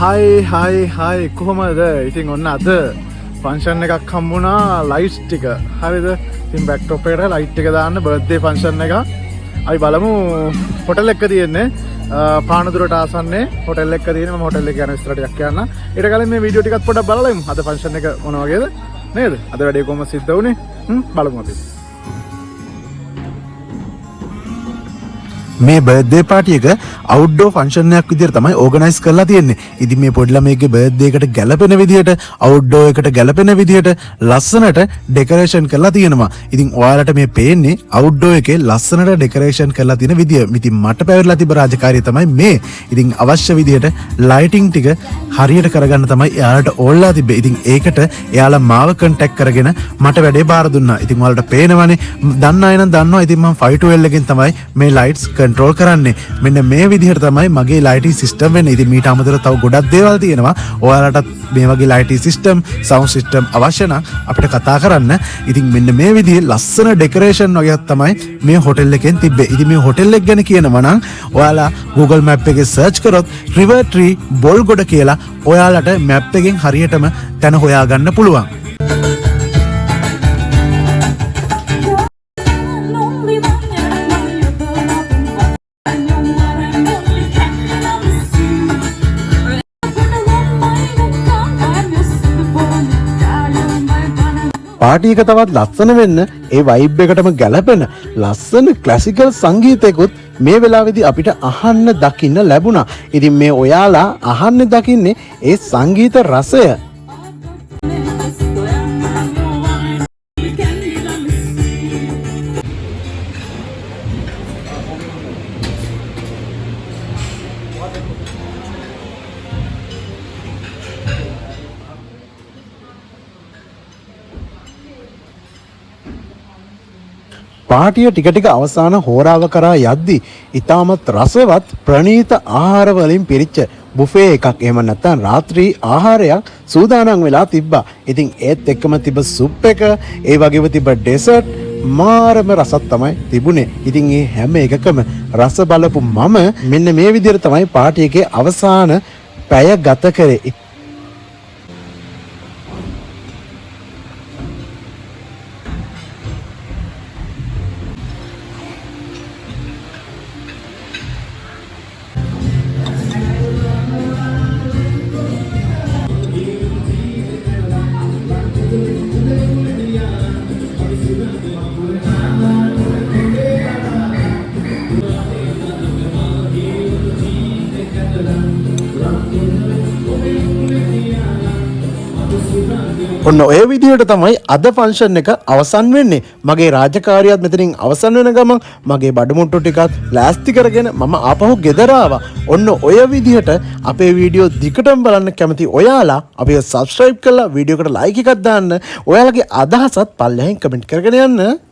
හයි කොහොමද? ඉතින් ඔන්න අද ෆන්ක්ෂන් එකක් හම්බුණා ලයිට්ස් ටික. හරිද? ඉතින් බෑක්ටොප් එකට ලයිට් එක දාන්න බර්ත්ඩේ ෆන්ක්ෂන් එක. අපි බලමු හොටල් එක තියෙන්නේ පානදුරට ආසන්නේ හොටල් එක තියෙන මම හොටල් එක යන විස්තර ටිකක් කියන්න. ඊට කලින් මේ වීඩියෝ ටිකත් පොඩ්ඩක් බලලා ඉමු. අද ෆන්ක්ෂන් එක මොන වගේද? නේද? අද වැඩේ කොහොම සිද්ධ වුනේ? බලමු අපි. මේ බර්ත්ඩේ පාටි එක අවුට්ඩෝර් ෆන්ක්ෂන් එකක් විදිහට තමයි ඕගනයිස් කරලා තියෙන්නේ. ඉතින් මේ පොඩි ළමයිගේ බර්ත්ඩේ එකට ගැලපෙන විදිහට අවුට්ඩෝර් එකට ගැලපෙන විදිහට ලස්සනට ඩෙකරේෂන් කරලා තියෙනවා. ඉතින් ඔයාලට මේ පේන්නේ අවුට්ඩෝර් එකේ ලස්සනට ඩෙකරේෂන් කරලා තියෙන විදිය. ඉතින් මට පැවරලා තිබ්බ රාජකාරිය තමයි මේ. ඉතින් අවශ්‍ය විදිහට ලයිටිං ටික හරියට කරගන්න තමයි එයාලට ඕල්ලා තිබ්බේ. ඉතින් ඒකට එයාලා මාව කන්ටැක්ට් කරගෙන මට වැඩේ බාර දුන්නා. ඉතින් ඔයාලට පේනවනේ දන්න අය නම් දන්නවා. ඉතින් මම 512 එකෙන් තමයි මේ ලයිට්ස් කන්ට්‍රෝල් කරන්නේ. මෙන්න මේ විදිහට තමයි මගේ ලයිටිංగ్ සිස්ටම් වෙන්නේ. ඉතින් මීට අමතරව තව ගොඩක් දේවල් තියෙනවා. ඔයාලටත් මේ වගේ ලයිටිංగ్ සිස්ටම්, සවුන්ඩ් සිස්ටම් අවශ්‍ය නම් අපිට කතා කරන්න. ඉතින් මෙන්න මේ විදිහේ ලස්සන ඩෙකරේෂන් වගේක් තමයි මේ හොටෙල් එකෙන් තිබ්බේ. ඉතින් මේ හොටෙල් එක ගැන කියනවා නම් ඔයාලා Google Map එකේ සර්ච් කරොත් River Tree බොල්ගොඩ කියලා ඔයාලට මැප් එකෙන් හරියටම තැන හොයාගන්න පුළුවන්. පාටි එක තවත් ලස්සන වෙන්න ඒ වයිබ් එකටම ගැලපෙන ලස්සන ක්ලාසිකල් සංගීතයකුත් මේ වෙලාවේදී අපිට අහන්න දකින්න ලැබුණා. ඉතින් මේ ඔයාලා අහන්න දකින්නේ ඒ සංගීත රසය. පාටිය ටික ටික අවසාන හෝරාව කරා යද්දී ඊටමත් රසවත් ප්‍රණීත ආහාර වලින් පිරිච්ච බුෆේ එකක් එහෙම නැත්නම් රාත්‍රී ආහාරයක් සූදානම් වෙලා තිබ්බා. ඉතින් ඒත් එක්කම තිබ්බ සුප් එක, ඒ වගේම තිබ්බ ඩෙසර්ට් මාරම රසක් තමයි තිබුණේ. ඉතින් මේ හැම එකකම රස බලපු මම මෙන්න මේ විදිහට තමයි පාටි එකේ අවසාන පැය ගත කරේ. ඔන්න ඔය විදිහට තමයි අද ෆන්ක්ෂන් එක අවසන් වෙන්නේ. මගේ රාජකාරියත් මෙතනින් අවසන් වෙන ගමන් මගේ බඩමුට්ටු ටිකත් ලෑස්ති කරගෙන මම ආපහු ගෙදර ආවා. ඔන්න ඔය විදිහට අපේ වීඩියෝ දිගටම බලන්න කැමති ඔයාලා අපිව සබ්ස්ක්‍රයිබ් කරලා වීඩියෝ එකට ලයික් එකක් දාන්න. ඔයාලගේ අදහසත් පල්ලෙහෙන් කමෙන්ට් කරගෙන යන්න.